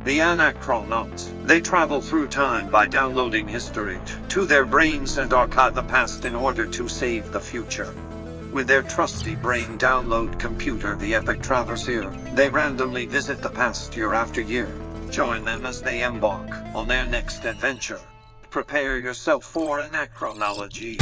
The Anachronauts. They travel through time by downloading history to their brains and archive the past in order to save the future. With their trusty brain download computer, the Epic Traversier, they randomly visit the past year after year. Join them as they embark on their next adventure. Prepare yourself for Anachronology.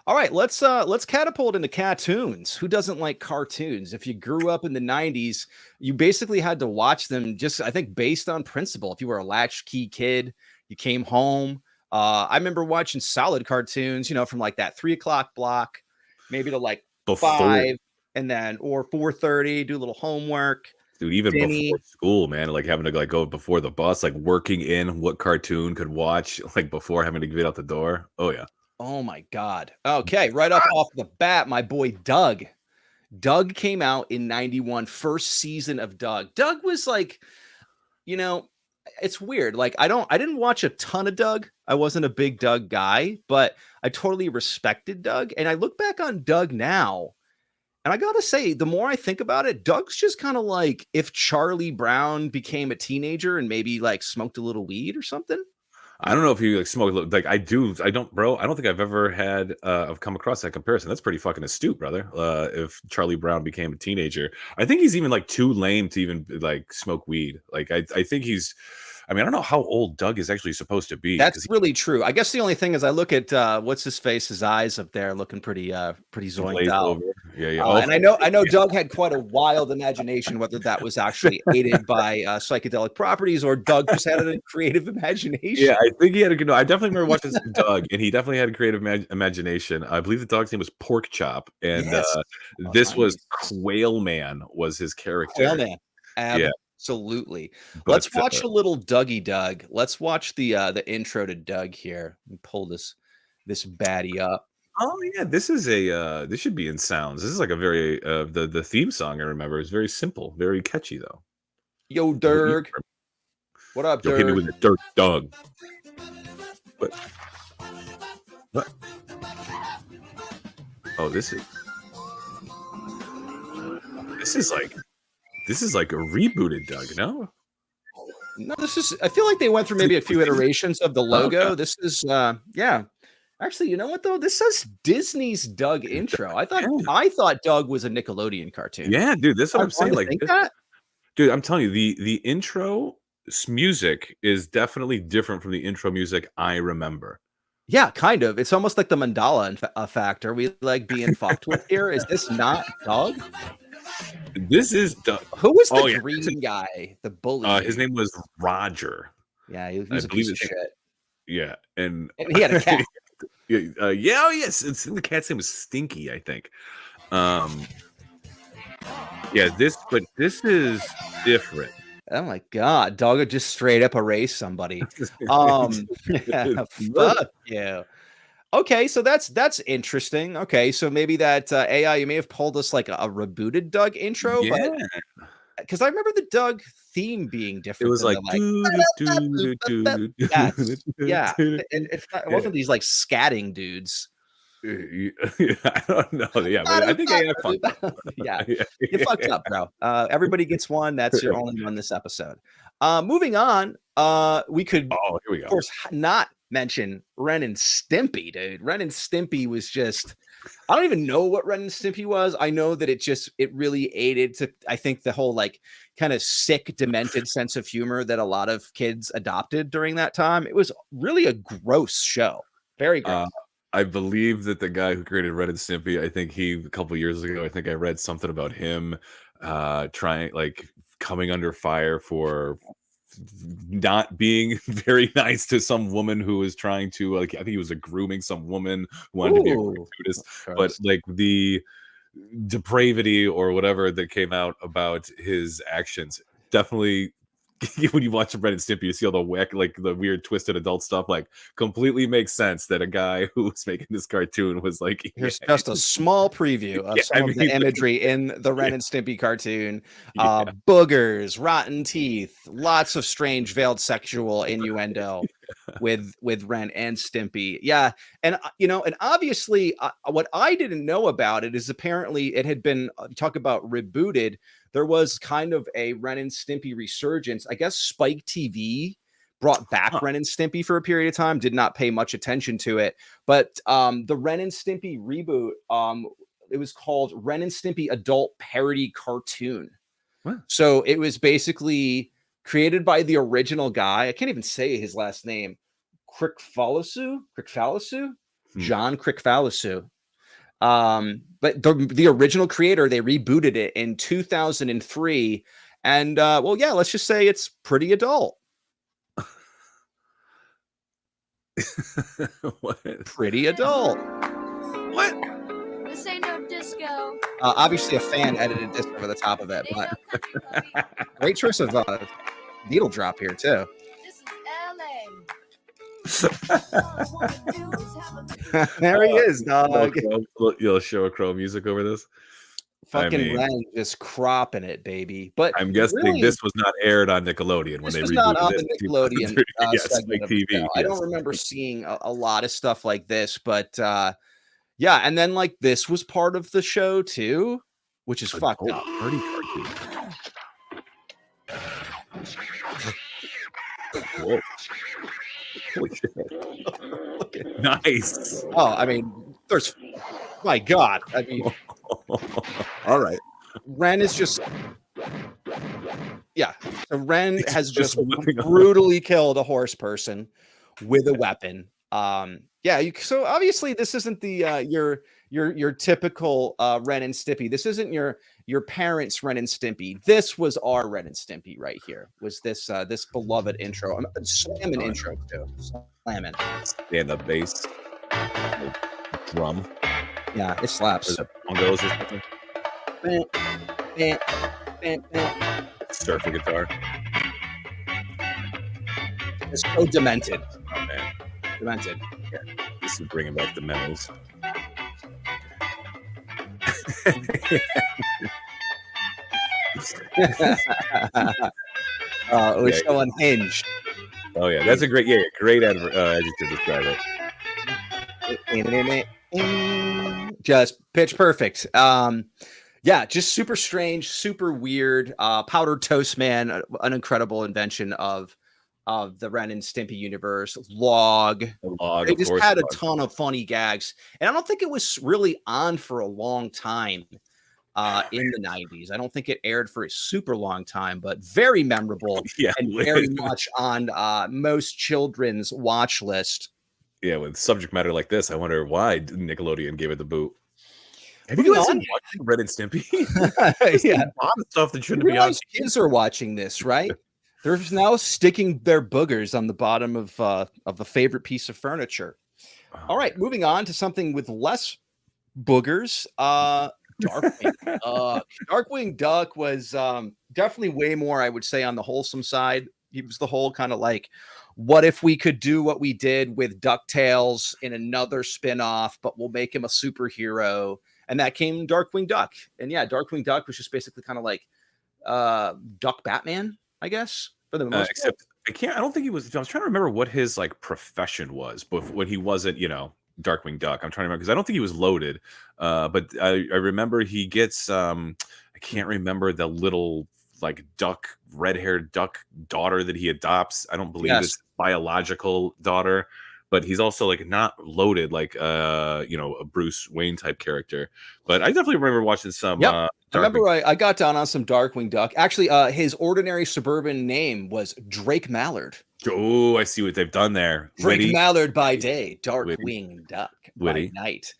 All right, let's catapult into cartoons. Who doesn't like cartoons? If you grew up in the 90s, you basically had to watch them just, I think, based on principle. If you were a latchkey kid, you came home. I remember watching solid cartoons, from like that 3 o'clock block, maybe to like Before, 5, and then or 4:30, do a little homework. dude, even Denny. before school, man, like having to go before the bus, like working in what cartoon could watch, like before having to get out the door. Oh yeah. Oh my God. Okay, right up off the bat, my boy Doug. Doug came out in 91, first season of Doug. Doug was like, it's weird. Like I didn't watch a ton of Doug. I wasn't a big Doug guy, but I totally respected Doug. And I look back on Doug now, and I gotta say, the more I think about it, Doug's just kind of like if Charlie Brown became a teenager and maybe like smoked a little weed or something. I don't know if you like smoke, like I do. I don't, bro. I don't think I've ever had I've come across that comparison. That's pretty fucking astute, brother. If Charlie Brown became a teenager, I think he's even like too lame to even like smoke weed. Like I think he's. I mean, I don't know how old Doug is actually supposed to be. That's really true. I guess the only thing is I look at what's his face, his eyes up there looking pretty zoinked out. Over. Yeah. And I know Doug had quite a wild imagination, whether that was actually aided by psychedelic properties or Doug just had a creative imagination. Yeah, I think he had a good. I definitely remember watching some Doug, and he definitely had a creative imagination. I believe the dog's name was Pork Chop, and Yes. this was Quail Man was his character. Quail Man. Yeah. Absolutely. But, Let's watch a little Dougie Doug. Let's watch the intro to Doug here. Let me pull this baddie up. Oh yeah, this is a this should be in sounds. This is like a very the theme song I remember is very simple, very catchy though. Yo, Doug. What up, Yo, Doug? hit me with a dirt Doug. What? Oh, this is like a rebooted Doug, no? No, I feel like they went through maybe a few iterations of the logo. This is yeah. Actually, you know what though? This says Disney's Doug intro. I thought Doug was a Nickelodeon cartoon. Yeah, dude, that's what I'm saying. Like that? Dude, I'm telling you, the intro music is definitely different from the intro music I remember. Yeah, kind of. It's almost like the Mandala effect. Are we like being fucked with here? Is this not Doug? This is Doug. Who was the green guy? The bully. His name was Roger. Yeah, he was a piece of shit. Yeah, and he had a cat. Oh yes, the cat's name was Stinky, I think. Yeah, this is different. Oh my God, Dog would just straight up erase somebody. Fuck you. Okay, so that's interesting. Okay, so maybe that AI, you may have pulled us like a rebooted Doug intro, yeah. Because I remember the Doug theme being different. It was like, yeah. It wasn't these like scatting dudes. I don't know. Yeah, but I think AI fucked up. Yeah, you fucked up, bro. Everybody gets one. That's your only one this episode. Moving on, we could, here we go. Of course, not mention Ren and Stimpy, dude. Ren and Stimpy was just, I don't even know what Ren and Stimpy was. I know that it really aided to, I think, the whole like kind of sick, demented sense of humor that a lot of kids adopted during that time. It was really a gross show. Very gross. I believe that the guy who created Ren and Stimpy, I think a couple years ago, I think I read something about him trying, like, coming under fire for not being very nice to some woman who was trying to, like, I think he was grooming some woman who wanted to be a gratuitous, but like the depravity or whatever that came out about his actions definitely when you watch Ren and Stimpy, you see all the the weird twisted adult stuff, like completely makes sense that a guy who was making this cartoon was like, here's just a small preview of some of the imagery in the Ren and Stimpy cartoon. Boogers, rotten teeth, lots of strange veiled sexual innuendo. with Ren and Stimpy. Yeah, and and obviously, what I didn't know about it is apparently it had been talk about rebooted. There was kind of a Ren and Stimpy resurgence. I guess Spike TV brought back Ren and Stimpy for a period of time. Did not pay much attention to it, but the Ren and Stimpy reboot, it was called Ren and Stimpy Adult Parody Cartoon. What? So it was basically created by the original guy. I can't even say his last name. Crickfalasu, John Crickfalasu. But the original creator, they rebooted it in 2003, and well, yeah, let's just say it's pretty adult. What? Pretty adult. What? This ain't no disco. Obviously, a fan edited this over the top of it, but great choice of needle drop here too. This is LA. There he is, dog. You'll show a crow music over this. Fucking Ren just cropping it, baby. But I'm guessing really, this was not aired on Nickelodeon when they was rebooted not on this. the Nickelodeon segment of the TV. show. I don't remember seeing a lot of stuff like this, but yeah, and then like this was part of the show too, which is fucked up. Party cartoon. Whoa. Holy shit. Nice. Oh, I mean, there's my God. I mean, all right. Ren is just, yeah. So Ren has just looking brutally killed a horse person with a weapon. Yeah. So obviously, this isn't the your typical Ren and Stimpy. This isn't your parents' Ren and Stimpy. This was our Ren and Stimpy right here. Was this this beloved intro? Slamming intro too. Slamming. Stand-up bass. Drum. Yeah, it slaps. Bongos or something. Surfer guitar. It's so demented. Oh man, Demented. Yeah, this is bringing back the memories. It was so unhinged. Oh yeah, that's a great adjective to describe it. Just pitch perfect. Yeah, just super strange, super weird. Powdered Toast Man, an incredible invention of the Ren and Stimpy universe. Log. They just had a ton of funny gags, and I don't think it was really on for a long time in the 90s. I don't think it aired for a super long time, but very memorable and very much on most children's watch list. Yeah, with subject matter like this, I wonder why Nickelodeon gave it the boot. Have you guys been watching Ren and Stimpy? Yeah, a lot of stuff that shouldn't be on. Kids are watching this, right? They're now sticking their boogers on the bottom of the favorite piece of furniture. Oh, all right, moving on to something with less boogers. Darkwing Duck. Darkwing Duck was definitely way more, I would say, on the wholesome side. He was the whole kind of like, what if we could do what we did with DuckTales in another spin-off, but we'll make him a superhero. And that came Darkwing Duck. And yeah, Darkwing Duck was just basically kind of like Duck Batman, I guess, for the most except part. I don't think he was. I was trying to remember what his like profession was, but when he wasn't, Darkwing Duck. I'm trying to remember because I don't think he was loaded. But I remember he gets I can't remember the little like red-haired duck daughter that he adopts. I don't believe it's biological daughter, but he's also like not loaded like a Bruce Wayne type character. But I definitely remember watching some I remember I got down on some Darkwing Duck. Actually, his ordinary suburban name was Drake Mallard. Oh, I see what they've done there. Drake Mallard by day, Darkwing Duck by night.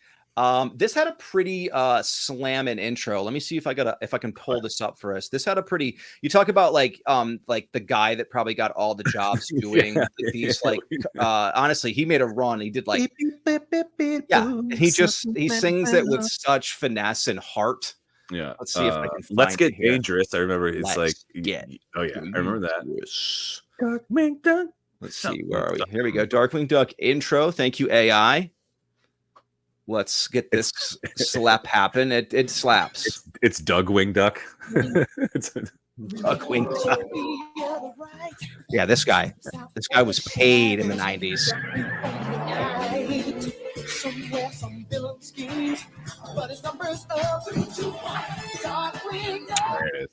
This had a pretty slamming intro. Let me see if I can pull this up for us. This had a pretty. You talk about like the guy that probably got all the jobs doing these like. Honestly, he made a run. He did like He sings it with such finesse and heart. Yeah. Let's see if I can. Let's Get Dangerous. I remember it's Oh yeah, I remember that. Darkwing Duck. Let's see, where are we? Here we go. Darkwing Duck intro. Thank you, AI. Let's get this slap happen. It slaps. It's Dougwing Duck. It's Dougwing Duck. Yeah, this guy. This guy was paid in the 90s. There it is.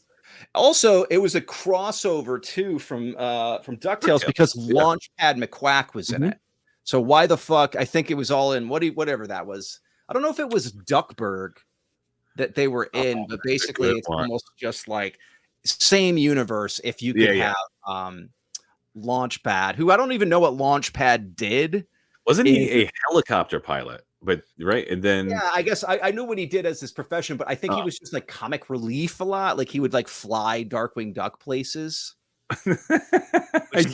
Also, it was a crossover too from DuckTales because Yeah. Launchpad McQuack was in it. So why the fuck? I think it was all in whatever that was. I don't know if it was Duckburg that they were in, but basically it's almost just like same universe. If you could have Launchpad, who I don't even know what Launchpad did. Wasn't he a helicopter pilot? But right, and then I guess I knew what he did as his profession, but I think he was just like comic relief a lot. Like he would like fly Darkwing Duck places. You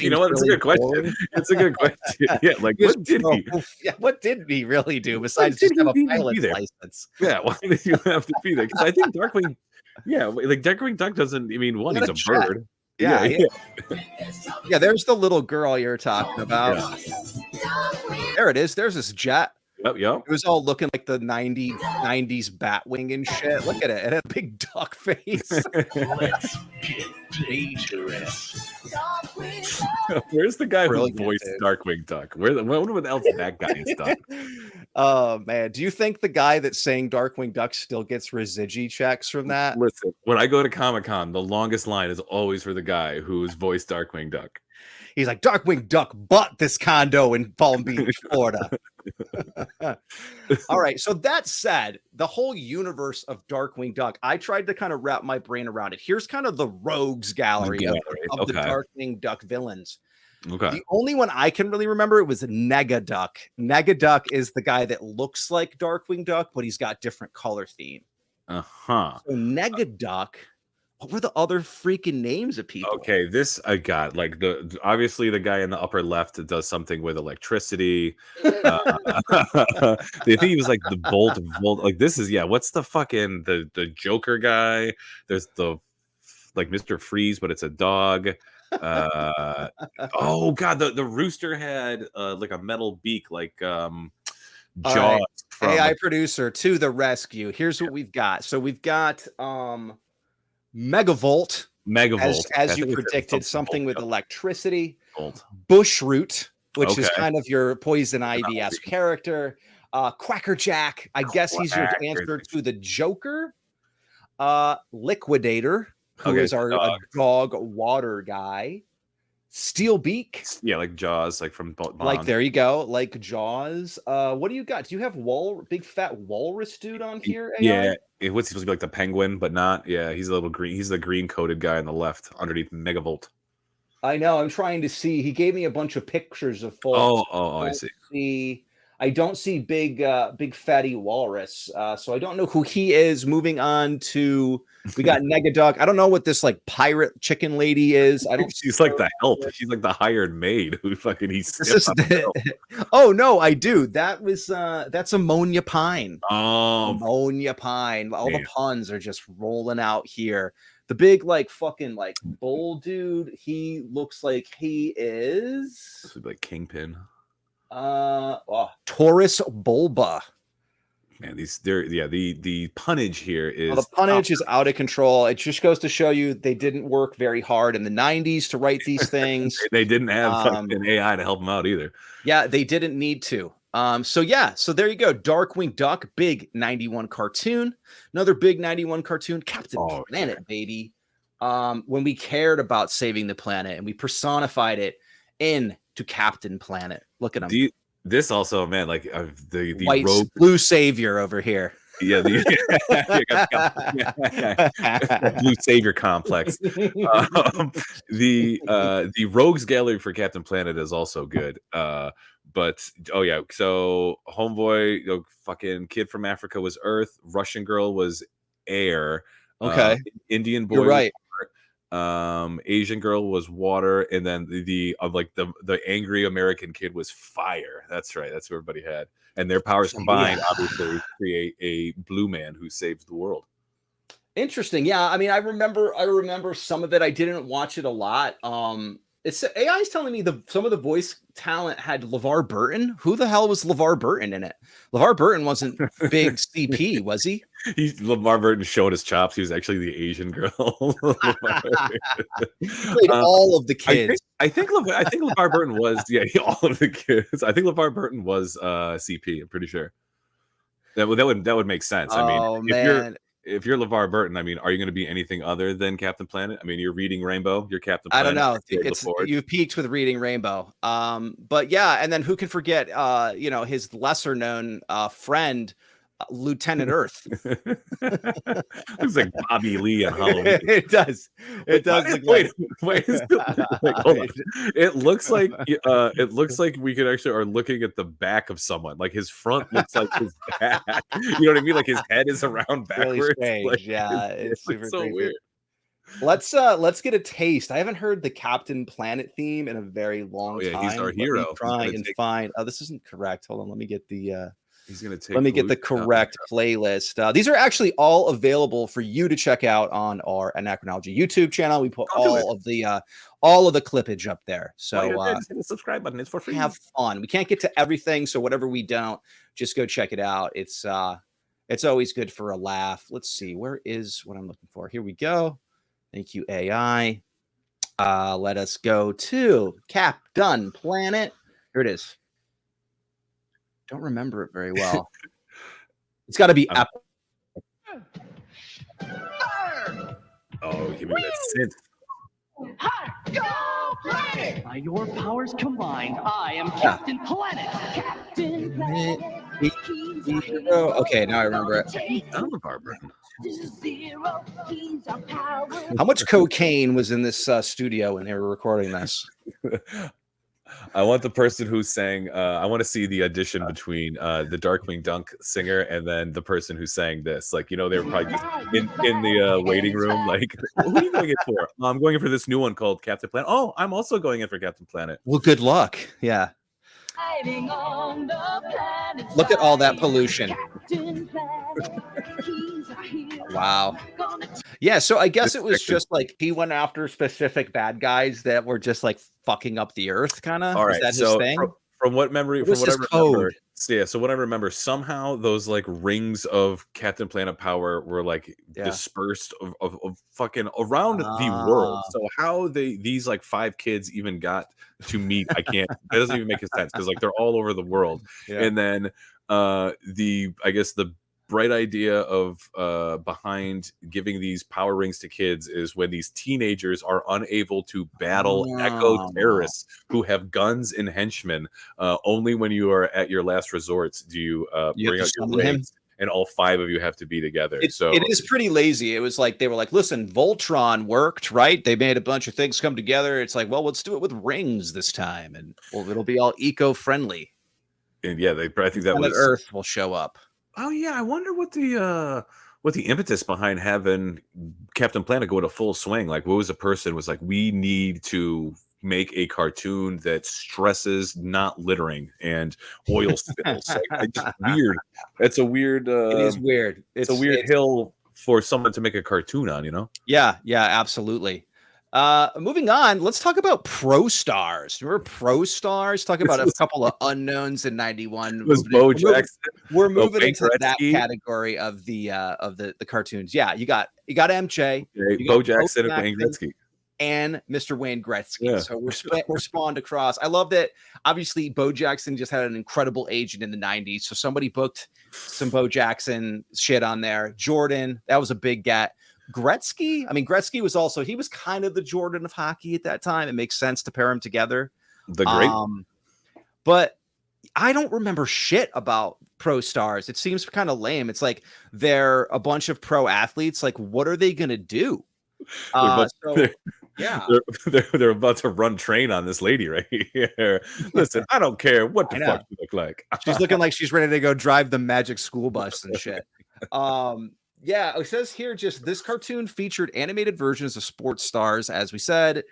know what? That's a good question. That's a good question. Yeah, like what did he? Yeah, what did he really do besides just have a pilot's license? Yeah, why did you have to be there? Because I think Darkwing, like Darkwing Duck doesn't. I mean, one, he's a bird. Yeah. Yeah, there's the little girl you're talking about. There it is. There's this jet. Yep. It was all looking like the 90s Batwing and shit. Look at it. It had a big duck face. Let's get dangerous. Where's the guy who voiced Darkwing Duck? I wonder what else that guy has done. Oh, man. Do you think the guy that sang Darkwing Duck still gets Rizigi checks from that? Listen, when I go to Comic-Con, the longest line is always for the guy who's voiced Darkwing Duck. He's like, Darkwing Duck bought this condo in Palm Beach, Florida. All right. So that said, the whole universe of Darkwing Duck, I tried to kind of wrap my brain around it. Here's kind of the rogues gallery of the Darkwing Duck villains. Okay. The only one I can really remember it was Negaduck. Negaduck is the guy that looks like Darkwing Duck, but he's got different color theme. So Negaduck. What were the other freaking names of people? Okay, this I got like obviously the guy in the upper left that does something with electricity. I think he was like the Bolt. Like this is what's the fucking the Joker guy? There's the like Mr. Freeze, but it's a dog. Oh god, the rooster had like a metal beak, like Jaws. Right. AI producer to the rescue. Here's what we've got. So we've got Megavolt, as you predicted, something with electricity. Bushroot, which is kind of your Poison Ivy-esque character. Quackerjack, I guess he's your answer to the Joker. Liquidator, who is our dog water guy. Steelbeak. Yeah, like Jaws, like from Bond. Like, there you go. Like Jaws. What do you got? Do you have big fat walrus dude on here? AI? Yeah. What's he supposed to be like the penguin, but not? Yeah, he's a little green. He's the green coated guy on the left underneath Megavolt. I know. I'm trying to see. He gave me a bunch of pictures of folks. I see. I don't see big fatty walrus. So I don't know who he is. Moving on to, we got Negaduck. I don't know what this like pirate chicken lady is. I don't. She's like the help. She's like the hired maid who fucking Oh no, I do. That's Ammonia Pine. Oh, Ammonia Pine. All the puns are just rolling out here. The big like fucking like bull dude. He looks like he is. This would be like Kingpin. Taurus Bulba. Man, the punnage here is the punnage is out of control. It just goes to show you they didn't work very hard in the 90s to write these things. They didn't have fucking AI to help them out either. Yeah, they didn't need to. So there you go. Darkwing Duck, big 91 cartoon. Another big 91 cartoon, Captain Planet, baby. When we cared about saving the planet and we personified it into Captain Planet. Look at him. This also, man, like the white blue savior over here. Yeah, the blue savior complex. The rogues gallery for Captain Planet is also good. But so homeboy, fucking kid from Africa was Earth, Russian girl was air. Okay, Indian boy, you're right. Asian girl was water, and then the angry American kid was fire. That's right. That's what everybody had, and their powers combined obviously create a blue man who saves the world. Interesting. Yeah, I mean, I remember some of it. I didn't watch it a lot. It's AI is telling me some of the voice talent had LeVar Burton. Who the hell was LeVar Burton in it? LeVar Burton wasn't big CP, was he? LeVar Burton showed his chops. He was actually the Asian girl. He played all of the I kids. think LeVar Burton was all of the kids. I think LeVar Burton was CP. I'm pretty sure that would make sense. I mean, Oh man, if you're LeVar Burton, I mean, are you going to be anything other than Captain Planet? I mean, you're reading Rainbow. You're Captain I Planet. don't know. You're It's LaForge. you've peaked with reading Rainbow. But yeah, and then who can forget his lesser known friend, Lieutenant Earth. Looks like Bobby Lee on Halloween. It does. It does look wait, like hold on. It looks like we could actually are looking at the back of someone. Like his front looks like his back. You know what I mean? Like his head is around backwards. really strange. Like, Yeah, it's super so creepy. weird. Let's get a taste. I haven't heard the Captain Planet theme in a very long time. He's our Let me hero. try and find. Oh, this isn't correct. Hold on. Let me get the. He's gonna take. Let me get the correct playlist. These are actually all available for you to check out on our Anachronology YouTube channel. We put all of the clippage up there. So just hit the subscribe button. It's for free. have fun. We can't get to everything, so whatever we don't, just go check it out. It's always good for a laugh. Let's see. Where is what I'm looking for? Here we go. Thank you, AI. Let us go to Captain Planet. Here it is. Don't remember it very well. It's got to be epic. Oh, give me that synth. By your powers combined, I am Captain Planet. Captain Planet. Okay, now I remember it. How much cocaine was in this studio when they were recording this? I want the person who's sang. I want to see the audition between the Darkwing Dunk singer and then the person who sang this. Like, they were probably just in the waiting room. Like, who are you going in for? I'm going in for this new one called Captain Planet. Oh, I'm also going in for Captain Planet. Well, good luck. Yeah. Look at all that pollution. Wow. Yeah, so I guess it was just like he went after specific bad guys that were just like fucking up the earth, kind of. All right. Is that So his thing? from what memory, What from was what his I remember, code? so what I remember, somehow those like rings of Captain Planet power were like dispersed of fucking around the world. So how these like 5 kids even got to meet, I can't. That doesn't even make sense because like they're all over the world. Yeah. And then I guess the bright idea of behind giving these power rings to kids is when these teenagers are unable to battle echo terrorists who have guns and henchmen. Only when you are at your last resort do you bring out your rings, and all 5 of you have to be together. So it is pretty lazy. It was like they were like, listen, Voltron worked, right? They made a bunch of things come together. It's like, well, let's do it with rings this time, and it'll be all eco-friendly. And yeah, I think that was Earth will show up. Oh yeah, I wonder what the impetus behind having Captain Planet go to full swing. Like, what was the person was like, we need to make a cartoon that stresses not littering and oil spills. Like, just weird. It's a weird. It is weird. It's a weird hill for someone to make a cartoon on. Yeah, absolutely. Moving on, let's talk about Pro Stars. Remember Pro Stars? Talk about a couple of unknowns in '91. Was Bo Jackson? We're moving into that category of the cartoons. Yeah, you got MJ, Bo Jackson, and Wayne Gretzky, and Mr. Wayne Gretzky. Yeah. So we're spawned across. I love that. Obviously, Bo Jackson just had an incredible agent in the '90s, so somebody booked some Bo Jackson shit on there. Jordan, that was a big get. Gretzky was also, he was kind of the Jordan of hockey at that time. It makes sense to pair him together. The great. But I don't remember shit about Pro Stars. It seems kind of lame. It's like they're a bunch of pro athletes. Like, what are they going to do? They're about to run train on this lady right here. Listen, I don't care what the fuck you look like. She's looking like she's ready to go drive the magic school bus and shit. Yeah, it says here just this cartoon featured animated versions of sports stars, as we said,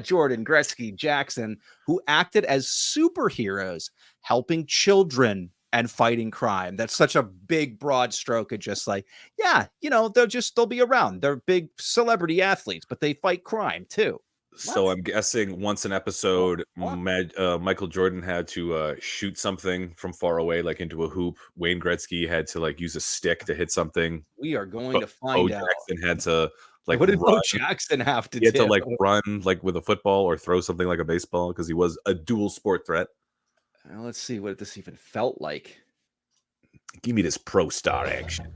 Jordan, Gretzky, Jackson, who acted as superheroes, helping children and fighting crime. That's such a big, broad stroke of just like, they'll be around. They're big celebrity athletes, but they fight crime too. So I'm guessing once an episode, What? Michael Jordan had to shoot something from far away, like into a hoop. Wayne Gretzky had to like use a stick to hit something. We are going Bo to find out. Jackson had to like What did Bo run. Jackson have to He had to do? like run like with a football or throw something like a baseball because he was a dual sport threat. Let's see what this even felt like. Give me this pro star action.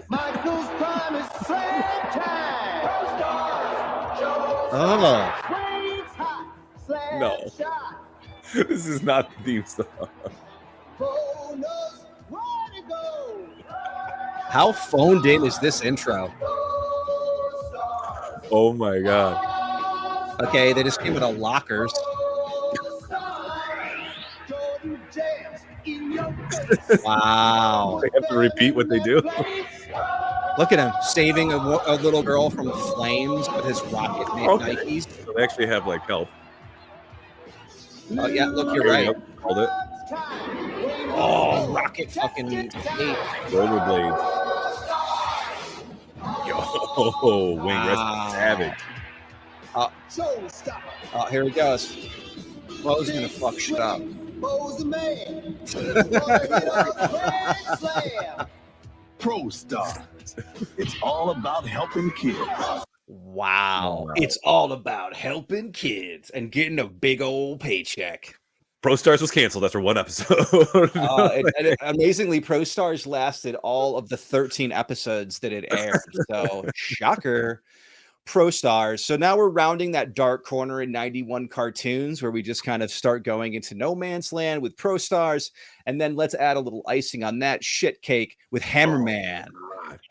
Michael's prime is slam time. Oh, Swings hot, slam No. shot. This is not the theme song. Bo knows where to go. how phoned in is this intro? Oh my god. Okay, they just came out of lockers. Jordan jams in your face. Wow. They have to repeat what they do. Look at him saving a little girl from the flames with his rocket Nikes. So they actually have like help. Oh, yeah, look, you're There right. you go. Called it. Oh, rocket fucking hate. Rollerblades. Yo, Wayne Gretzky, savage. Showstopper. Oh, here he goes. Bo's gonna fuck shit up. Bo's the man. Gonna hit a grand slam. Pro Stars. It's all about helping kids. Wow. Oh, wow. It's all about helping kids and getting a big old paycheck. Pro Stars was canceled after one episode. Amazingly, Pro Stars lasted all of the 13 episodes that it aired. So, shocker. Pro Stars. So now we're rounding that dark corner in 91 cartoons where we just kind of start going into no man's land with Pro Stars. And then let's add a little icing on that shit cake with Hammerman.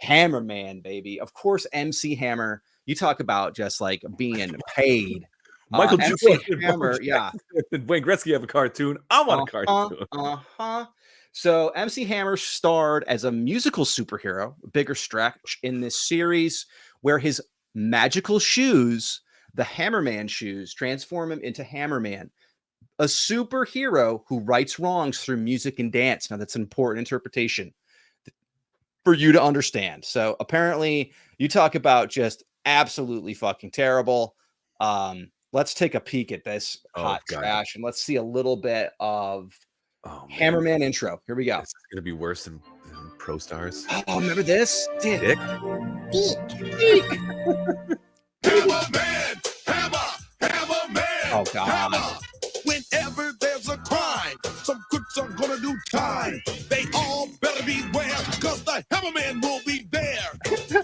Hammerman, baby. Of course, MC Hammer. You talk about just like being paid. Michael MC Jordan, Hammer, yeah. and Wayne Gretzky have a cartoon. I want a cartoon. So MC Hammer starred as a musical superhero, a bigger stretch in this series, where his magical shoes, the Hammerman shoes, transform him into Hammerman, a superhero who rights wrongs through music and dance. Now, that's an important interpretation for you to understand. So apparently, you talk about just absolutely fucking terrible. Let's take a peek at this hot trash and let's see a little bit of Hammerman intro. Here we go. It's gonna be worse than Pro Stars. Oh, remember this? Dick. Oh God. Whenever there's a crime, some crooks are gonna do time. They all better beware, cause the Hammerman will be there.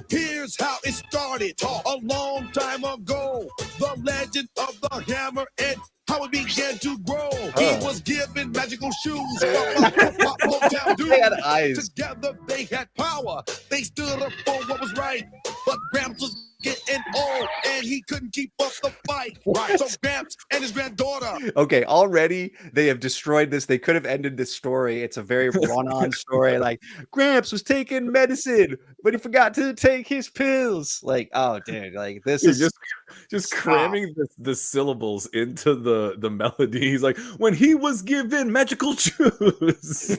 Here's how it started a long time ago. The legend of the hammer and how it began to grow. He was given magical shoes. They had eyes. Together they had power. They stood up for what was right. But Gramps was getting old and he couldn't keep up the fight. Right. So Gramps and his granddaughter. Okay, already they have destroyed this. They could have ended this story. It's a very run-on story. Like, Gramps was taking medicine, but he forgot to take his pills. Like, oh, dude, like this You're is just cramming the syllables into the melody. He's like, when he was given magical shoes.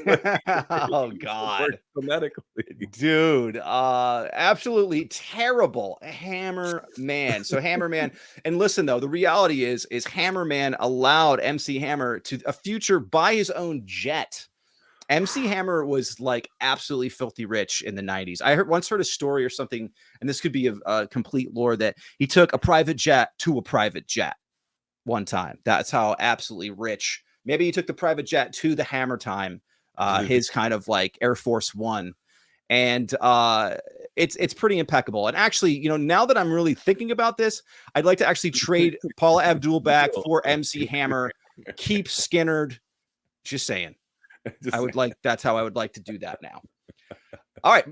oh God, phonetically, dude, absolutely terrible. Hammerman. So Hammerman, and listen though, the reality is Hammerman allowed MC Hammer to a future buy his own jet. MC Hammer was like absolutely filthy rich in the 90s. I once heard a story or something, and this could be a complete lore, that he took a private jet to a private jet one time. That's how absolutely rich. Maybe he took the private jet to the Hammer time, his kind of like Air Force One. And it's pretty impeccable. And actually, you know, now that I'm really thinking about this, I'd like to actually trade Paula Abdul back for MC Hammer. Keep Skinnerd. Just saying. That's how I would like to do that now. All right.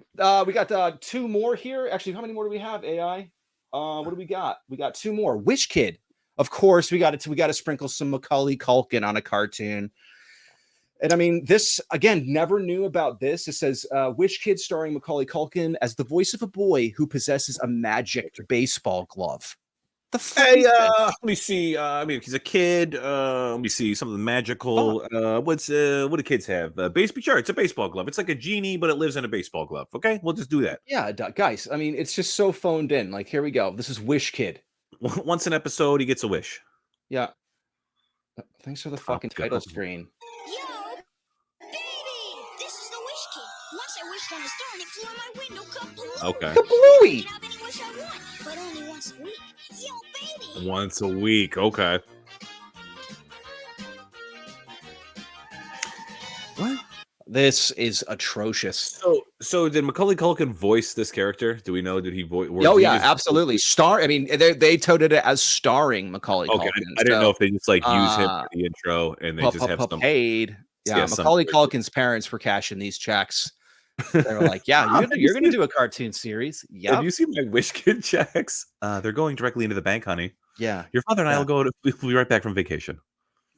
We got two more here. Actually, how many more do we have, AI? What do we got? We got two more. Wish Kid. Of course, we got to sprinkle some Macaulay Culkin on a cartoon. And I mean, this, again, never knew about this. It says, Wish Kid starring Macaulay Culkin as the voice of a boy who possesses a magic baseball glove. The fuck Hey, is this? let me see. I mean, he's a kid. Let me see something magical. What do kids have? Sure, it's a baseball glove. It's like a genie, but it lives in a baseball glove. Okay, we'll just do that. Yeah, guys. I mean, it's just so phoned in. Like, here we go. This is Wish Kid. Once an episode, he gets a wish. Yeah. Thanks for the fucking God. title screen. Yo, baby! This is the Wish Kid. Once I wished on a star and it flew on my window, kablooey. Okay. Kablooey! I can have any wish I want, but only once a week. Yo, baby! Once a week. Okay. What? This is atrocious. So did Macaulay Culkin voice this character? Do we know? Did he voice? Oh yeah, absolutely. I mean, they touted it as starring Macaulay Okay, Culkin. I didn't know if they just like use him for the intro and they just have some paid. Yeah, yeah, Macaulay Culkin's parents were cashing these checks. They were like, "Yeah, you're going to do a cartoon series." Yeah. Have you seen my Wish Kid checks? They're going directly into the bank, honey. Yeah. Your father and I will go. We'll be right back from vacation.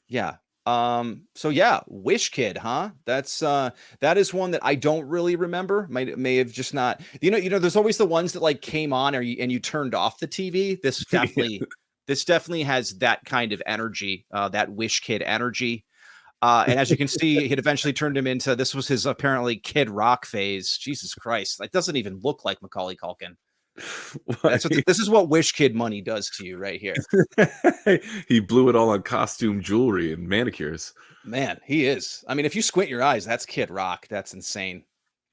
Yeah. So yeah, Wish Kid, huh? That is one that I don't really remember. May have just not. You know, there's always the ones that like came on and you turned off the TV. This definitely has that kind of energy, that Wish Kid energy. And as you can see, it eventually turned him into, this was his apparently Kid Rock phase. Jesus Christ. That doesn't even look like Macaulay Culkin. This is what Wish Kid money does to you right here. He blew it all on costume jewelry and manicures. Man, he is. I mean, if you squint your eyes, that's Kid Rock. That's insane.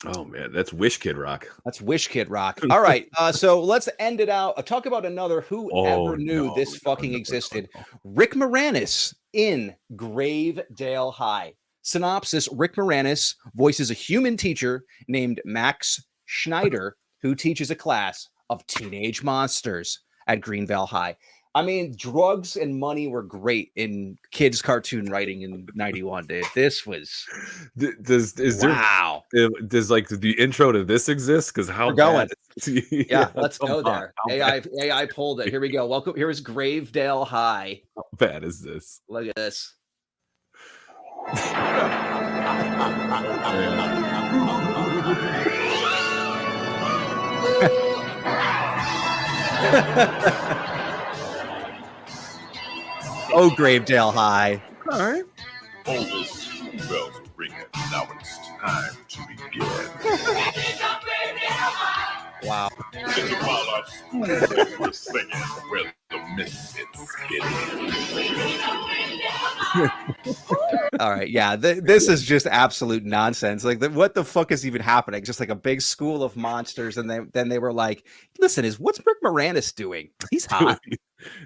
Oh man, that's Wish Kid Rock. That's Wish Kid Rock. All right, so let's end it out. Talk about another whoever knew this fucking existed. Rick Moranis in Gravedale High. Synopsis: Rick Moranis voices a human teacher named Max Schneider who teaches a class of teenage monsters at Greenvale High. I mean, drugs and money were great in kids' cartoon writing in '91, dude. This was wow. Does like the intro to this exist? Because how we're going? Yeah, let's go there. AI pulled it. Here we go. Welcome. Here is Gravedale High. How bad is this? Look at this. Oh, Gravedale High. All right. All those school bells are ringing. Now it's time to begin. Wow. This is while our school bells were singing where the misfits get in. All right. Yeah. This is just absolute nonsense. Like, what the fuck is even happening? Just like a big school of monsters. And then they were like, listen, what's Rick Moranis doing? He's hot.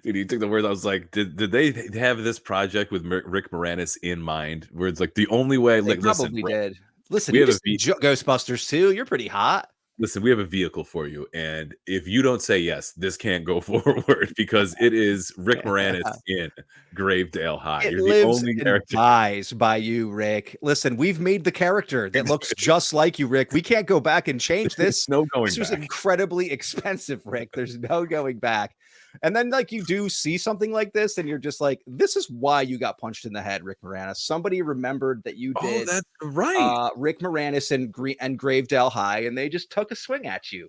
Dude, he took the words. I was like, did they have this project with Rick Moranis in mind? Where it's like the only way, They like, probably did. Listen, we you have Ghostbusters too. You're pretty hot. Listen, we have a vehicle for you, and if you don't say yes, this can't go forward because it is Rick Moranis in Gravedale High. It You're lives the only and character. dies by you, Rick. Listen, we've made the character that looks just like you, Rick. We can't go back and change this. No going This was back. incredibly expensive, Rick. There's no going back. And then, like, you do see something like this, and you're just like, this is why you got punched in the head, Rick Moranis. Somebody remembered that you did. Oh, that's right. Rick Moranis and Gravedale High, and they just took a swing at you.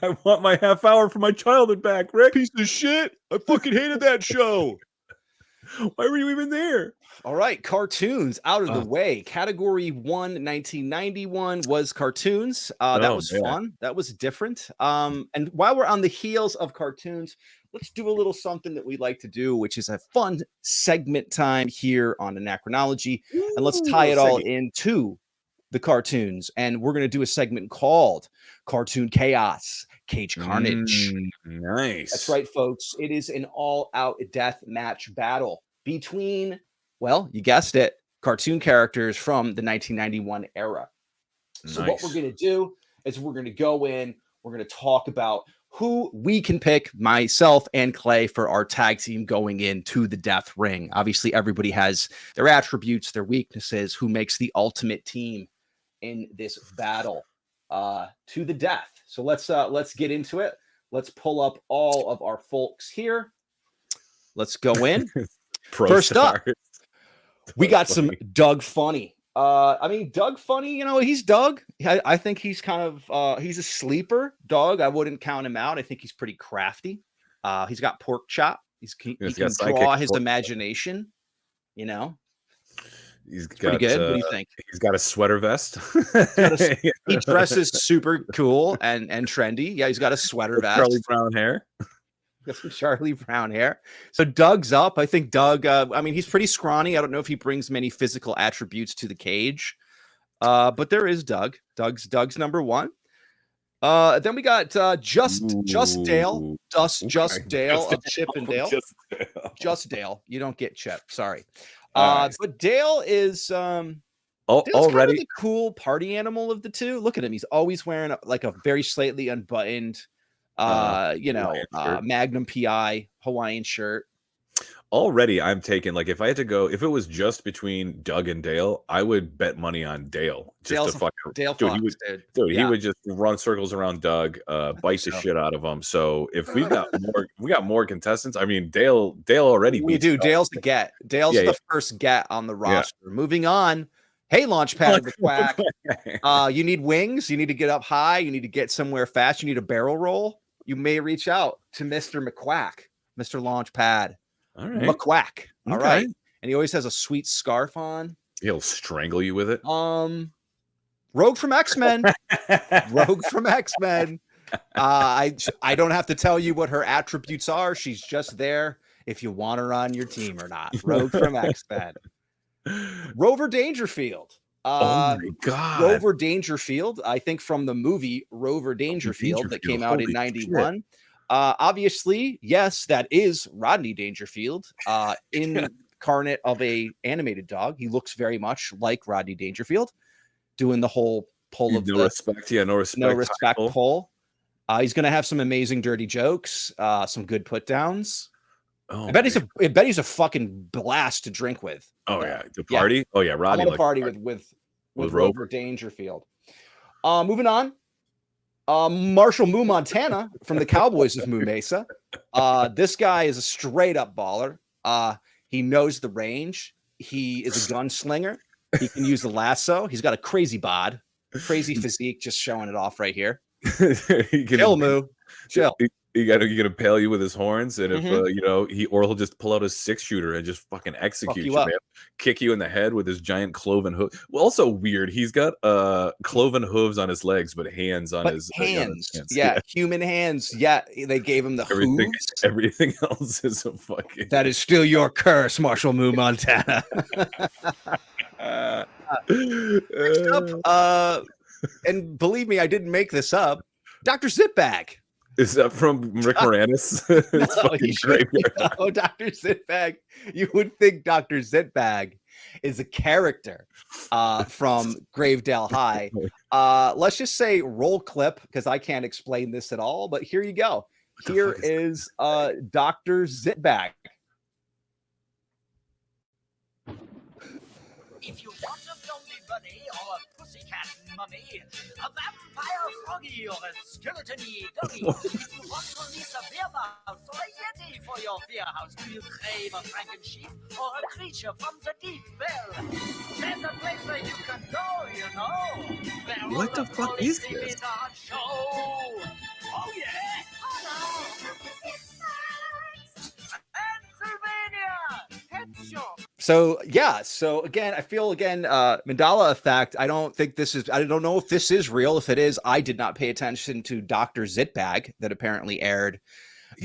I want my half hour for my childhood back, Rick. Piece of shit. I fucking hated that show. Why were you even there? All right, cartoons out of the way. Category 1, 1991 was cartoons. That was fun. That was different. And while we're on the heels of cartoons, let's do a little something that we like to do, which is a fun segment time here on Anachronology. And let's tie it all into the cartoons. And we're going to do a segment called Cartoon Chaos, Cage Carnage. Nice. That's right, folks. It is an all-out death match battle between, well, you guessed it, cartoon characters from the 1991 era. So what we're going to do is we're going to go in, we're going to talk about who we can pick, myself and Clay, for our tag team going into the death ring. Obviously, everybody has their attributes, their weaknesses, who makes the ultimate team in this battle to the death. So let's get into it. Let's pull up all of our folks here. Let's go in. First up, we got some Doug Funny. I mean, Doug Funny, you know, he's Doug. I think he's kind of he's a sleeper dog. I wouldn't count him out. I think he's pretty crafty. He's got pork chop. He He's can got sidekick draw his pork chop. imagination. You know, He's pretty got good. What do you think? he's got a sweater vest. He dresses super cool and trendy. Yeah, he's got a sweater vest. Charlie Brown hair. Got some Charlie Brown hair. So Doug's up. I think Doug, I mean, he's pretty scrawny. I don't know if he brings many physical attributes to the cage. But there is Doug. Doug's number one. Then we got just Dale. Just Dale of Chip and Dale. Just Dale. You don't get Chip. Sorry. But Dale is Dale's already kind of the cool party animal of the two. Look at him. He's always wearing a very slightly unbuttoned Magnum PI Hawaiian shirt. Already I'm taking, like, if I had to go, if it was just between Doug and Dale, I would bet money on Dale. Dale Fox, dude. He would just run circles around Doug, bite the shit out of him. So if we got more contestants, I mean, Dale already we beats do. Doug. Dale's the get. Dale's the first get on the roster. Moving on. Hey, Launchpad of the Quack. You need wings. You need to get up high. You need to get somewhere fast. You need a barrel roll. You may reach out to Mr. McQuack, Mr. Launchpad. All right. McQuack. All right. And he always has a sweet scarf on. He'll strangle you with it. Rogue from X-Men. Rogue from X-Men. I don't have to tell you what her attributes are. She's just there if you want her on your team or not. Rogue from X-Men. Rover Dangerfield. Oh my God. Rover Dangerfield, I think from the movie Rover Dangerfield that came out in 91. Obviously, yes, that is Rodney Dangerfield, incarnate of a animated dog. He looks very much like Rodney Dangerfield, doing the whole pull of no respect pull. He's going to have some amazing dirty jokes, some good put downs. Oh, I bet he's a fucking blast to drink with. Oh yeah, the party. Yeah. Oh yeah, Rodney. I want to party with Rover Dangerfield. Moving on. Marshall Moo Montana from the Cowboys of Moo Mesa. This guy is a straight up baller. He knows the range. He is a gunslinger. He can use the lasso. He's got a crazy bod, crazy physique, just showing it off right here. Chill, Moo. Chill. He gonna impale you with his horns, and if he'll just pull out his 6-shooter and just fucking execute you, man. Kick you in the head with his giant cloven hoof. Well, also weird. He's got cloven hooves on his legs, but hands on his hands. Yeah, human hands. Yeah, they gave him the hooves. Everything else is a fucking. That is still your curse, Marshall Moo Montana. Next up, and believe me, I didn't make this up. Dr. Zitbag. Is that from Rick Moranis? No, Dr. Zitbag. You would think Dr. Zitbag is a character from Gravedale High. Let's just say roll clip, because I can't explain this at all, but here you go. Here is Dr. Zitbag. If you want a lonely bunny or a pussycat mummy, a vampire froggy or a skeleton-y doggy, if you want to release a beermouse or a yeti for your fear house, do you crave a franken sheep or a creature from the deep? Well, there's a place where you can go, you know. What the fuck is this? Show. Oh yeah! Pennsylvania! Pet shop! So again, I feel Mandala effect. I don't know if this is real. If it is, I did not pay attention to Dr. Zitbag that apparently aired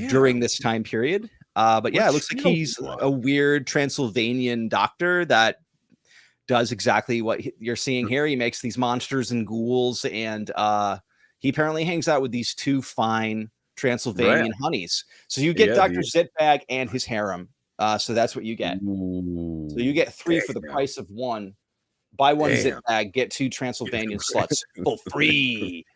during this time period. But yeah, it looks like he's a weird Transylvanian doctor that does exactly what you're seeing here. He makes these monsters and ghouls, and he apparently hangs out with these two fine Transylvanian honeys. So you get Dr. Zitbag and his harem. So that's what you get. Ooh, so you get 3 for the price of 1. Buy 1 Zitbag, get 2 Transylvanian sluts for free.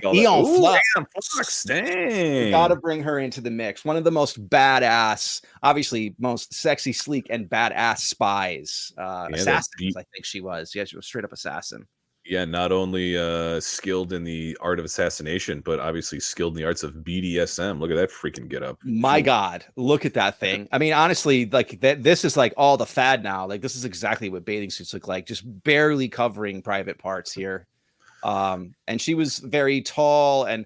Eon Flux. Dang. Gotta bring her into the mix. One of the most badass, obviously most sexy, sleek, and badass spies. Assassins, I think she was. Yeah, she was straight up assassin. Yeah, not only skilled in the art of assassination, but obviously skilled in the arts of BDSM. Look at that freaking get up. My God, look at that thing. I mean, honestly, like this is like all the fad now. Like this is exactly what bathing suits look like, just barely covering private parts here. And she was very tall, and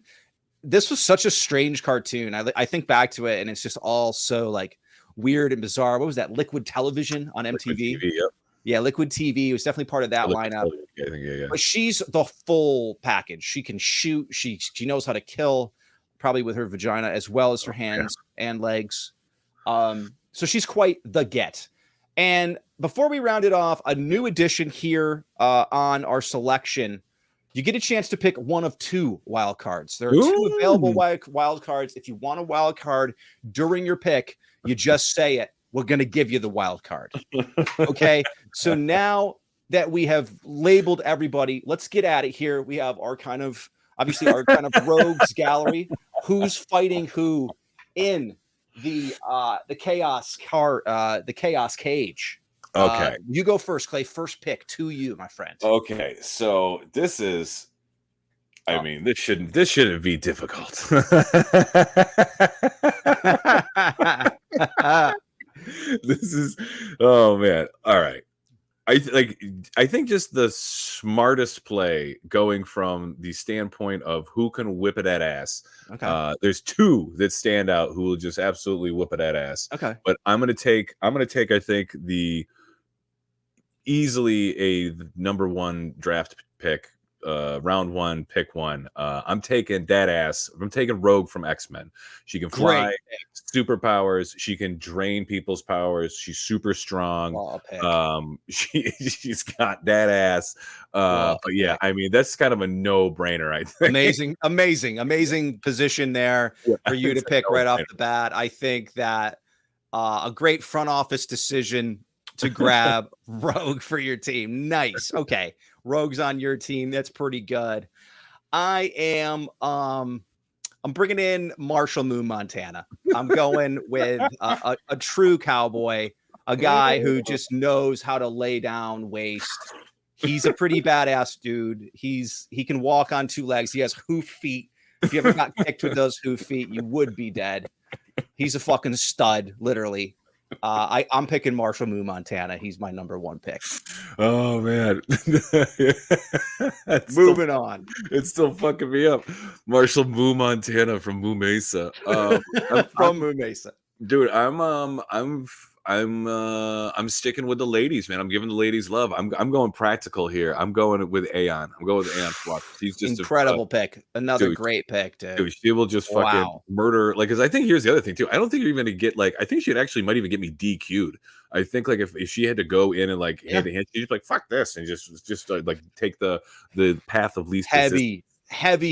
this was such a strange cartoon. I think back to it, and it's just all so like weird and bizarre. What was that? Liquid Television on MTV? Liquid TV, yep. Yeah, Liquid TV was definitely part of that lineup. Yeah, I think, yeah. But she's the full package. She can shoot. She knows how to kill, probably with her vagina as well as her hands and legs. So she's quite the get. And before we round it off, a new addition here on our selection. You get a chance to pick one of two wild cards. There are two available wild cards. If you want a wild card during your pick, you just say it. We're going to give you the wild card. Okay. So now that we have labeled everybody, let's get at it here. We have our kind of, obviously, our kind of rogues gallery. Who's fighting who in the chaos cage? Okay. You go first, Clay. First pick to you, my friend. Okay. So this is, I mean, this shouldn't be difficult. This is, oh man. All right. I think just the smartest play going from the standpoint of who can whip it at ass. Okay. There's two that stand out who will just absolutely whip it at ass. Okay. But I'm gonna take I think the easily a number one draft pick, round one, pick one. I'm taking that ass. I'm taking Rogue from X-Men. She can fly, superpowers. She can drain people's powers. She's super strong. She's got that ass. But yeah, I mean, that's kind of a no-brainer, I think. Amazing position there for you to pick right off the bat. I think that a great front office decision to grab Rogue for your team. Nice. Okay. Rogue's on your team. That's pretty good. I'm bringing in Marshall Moon Montana. I'm going with a true cowboy, a guy who just knows how to lay down waste. He's a pretty badass dude. He can walk on two legs. He has hoof feet. If you ever got kicked with those hoof feet, you would be dead. He's a fucking stud, literally. I'm picking Marshall Moon Montana. He's my number one pick. Oh man. Moving on. It's still fucking me up. Marshall Moon Montana from Moo Mesa. From Moo Mesa. Dude, I'm sticking with the ladies, man. I'm giving the ladies love. I'm going practical here. I'm going with Aeon. I'm going with Aeon Flux. She's just incredible pick. Another great pick, dude. Dude, she will just fucking murder. Like, because I think here's the other thing too. I don't think you're even gonna get like. I think she actually might even get me DQ'd. I think like if she had to go in and like hand to hand, she'd just be like fuck this and just like take the path of least heavy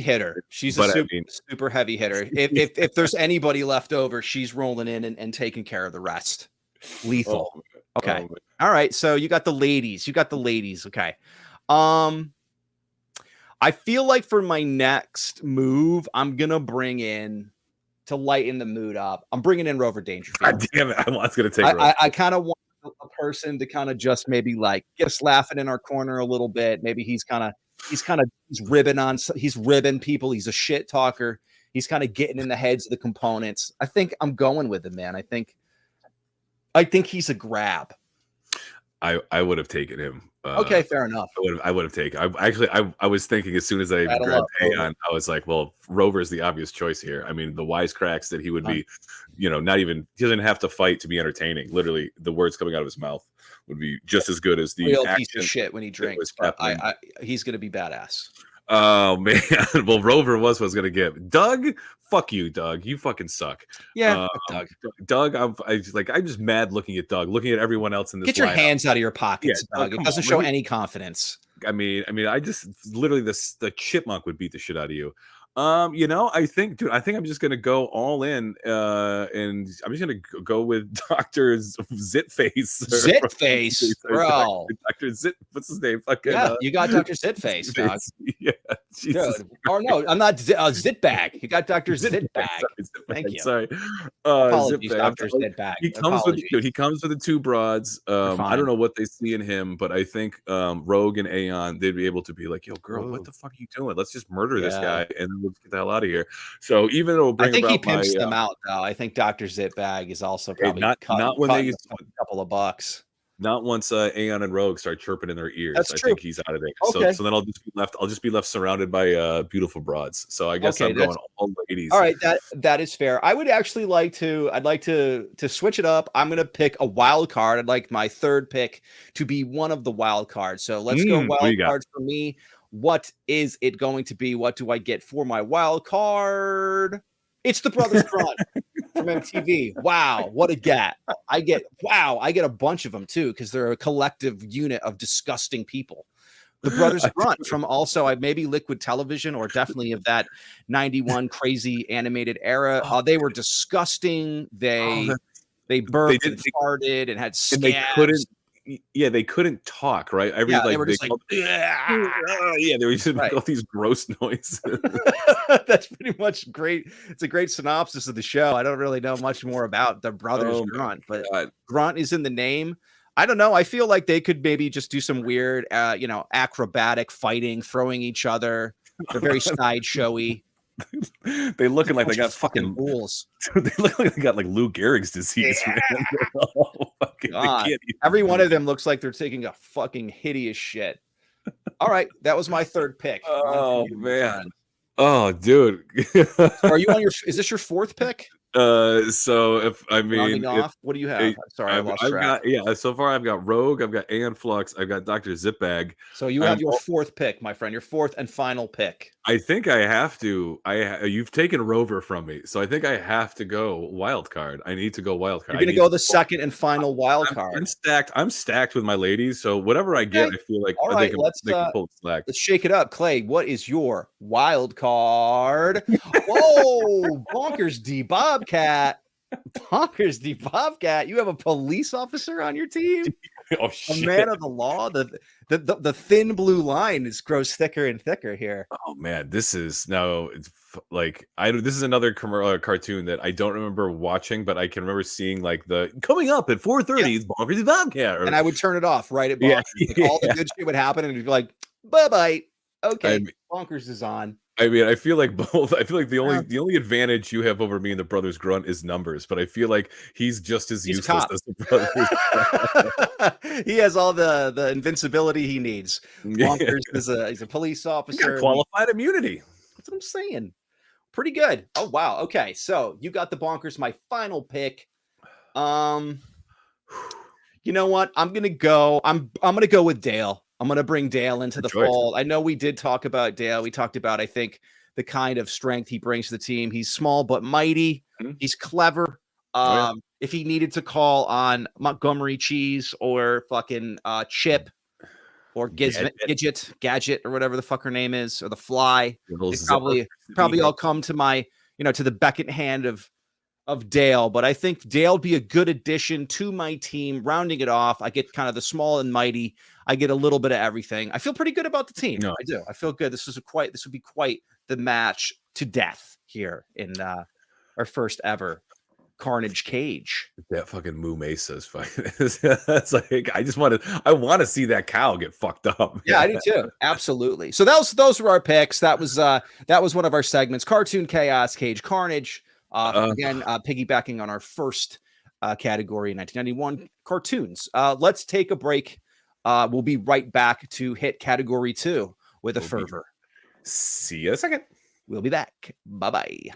hitter. She's a super heavy hitter. If there's anybody left over, she's rolling in and taking care of the rest. Lethal. Okay. All right. So you got the ladies. Okay. I feel like for my next move, I'm gonna bring in to lighten the mood up. I'm bringing in Rover Dangerfield. God damn it! I was gonna take. I kind of want a person to kind of just maybe like get us laughing in our corner a little bit. Maybe he's ribbing people. He's a shit talker. He's kind of getting in the heads of the components. I think I'm going with him, man. I think he's a grab. I would have taken him. Okay, fair enough. I would have taken. I was thinking as soon as I grabbed Aeon, I was like, well, Rover is the obvious choice here. I mean, the wisecracks that he would be, not even he doesn't have to fight to be entertaining. Literally, the words coming out of his mouth would be just as good as the real piece of shit when he drinks. He's gonna be badass. Oh man, well, Rover was what I was gonna give. Doug, fuck you, Doug. You fucking suck. Yeah, Doug. I'm just mad looking at Doug, looking at everyone else in this. Get your hands out of your pockets, Doug. It doesn't show any confidence. I mean, I just literally the chipmunk would beat the shit out of you. I think I'm just gonna go all in, and I'm just gonna go with Dr. Zitface. Zitface, bro. Dr. Zit, what's his name? Fucking, you got Dr. Zitface, dog. Yeah, Jesus. Dude. Or no, I'm not Zitbag. You got Dr. Zitbag. Thank you. Sorry, apologies, Dr. Zitbag. He comes with the two broads. I don't know what they see in him, but I think Rogue and Aeon, they'd be able to be like, yo, girl, what the fuck are you doing? Let's just murder this guy and then let's get the hell out of here. So even though I think he pimps them out, though. I think Dr. Zitbag is also probably not when they use a couple of bucks. Not once Aeon and Rogue start chirping in their ears. That's I true. think he's out of there. Okay. So then I'll just be left surrounded by beautiful broads. So I guess Okay, I'm going all ladies. All right, that is fair. I would actually like to. I'd like to switch it up. I'm going to pick a wild card. I'd like my third pick to be one of the wild cards. So let's go what do wild you got? cards for me. What is it going to be? What do I get for my wild card? It's the Brothers Grunt from MTV. Wow, what a get! I get a bunch of them too because they're a collective unit of disgusting people. The Brothers Grunt from also maybe Liquid Television or definitely of that 91 crazy animated era. They were disgusting. They burped and farted and had scabs. They couldn't talk, right? They were just they were just making all these gross noises. That's pretty much great. It's a great synopsis of the show. I don't really know much more about the Brothers Grunt, but Grunt is in the name. I don't know. I feel like they could maybe just do some weird, acrobatic fighting, throwing each other. They're very sideshowy. They looking like they got fucking rules. They look like they got like Lou Gehrig's disease. God. Every one of them looks like they're taking a fucking hideous shit. All right, that was my third pick. Oh man. Oh dude. Are you on your? Is this your fourth pick? So if I mean, what do you have? Sorry, I lost track. So far I've got Rogue, I've got Aeon Flux, I've got Dr. Zipbag. So you have your fourth pick, my friend, your fourth and final pick. I think I have to. You've taken Rover from me, so I think I have to go wild card. I need to go wild card. You're gonna go the second and final wild card. I'm stacked with my ladies, so whatever I get, I feel like they can pull the slack. Let's shake it up, Clay. What is your wild card? Whoa, bonkers D Bobcat. Bonkers D Bobcat. You have a police officer on your team? Oh shit. A man of the law. The thin blue line grows thicker and thicker here. Oh man, this is this is another cartoon that I don't remember watching, but I can remember seeing like the coming up at 4:30 Bonkers D Bobcat. And I would turn it off right at Bonkers. All the good shit would happen and it'd be like, bye-bye. Okay, Bonkers is on. I mean, I feel like both. I feel like the only advantage you have over me and the Brothers Grunt is numbers, but I feel like he's just as useless as the Brothers. He has all the invincibility he needs. Bonkers is he's a police officer. Qualified immunity. That's what I'm saying. Pretty good. Oh wow. Okay, so you got the Bonkers. My final pick. You know what? I'm gonna go with Dale. I'm going to bring Dale into the fold. I know we did talk about Dale. We talked about, I think, the kind of strength he brings to the team. He's small but mighty. He's clever. If he needed to call on Montgomery Cheese or fucking Chip or Gadget or whatever the fuck her name is, or the Fly, probably all come to my, to the beck and hand of Dale, but I think Dale would be a good addition to my team. Rounding it off, I get kind of the small and mighty. I get a little bit of everything. I feel pretty good about the team. I do. I feel good. This would be quite the match to death here in our first ever Carnage Cage. That fucking Moo Mesa's fucking. It's like I want to see that cow get fucked up. Yeah, I do too. Absolutely. So those were our picks. That was one of our segments. Cartoon Chaos Cage Carnage. Again, piggybacking on our first category in 1991, cartoons. Let's take a break. We'll be right back to hit category 2 with a fervor. See you in a second. We'll be back. Bye-bye.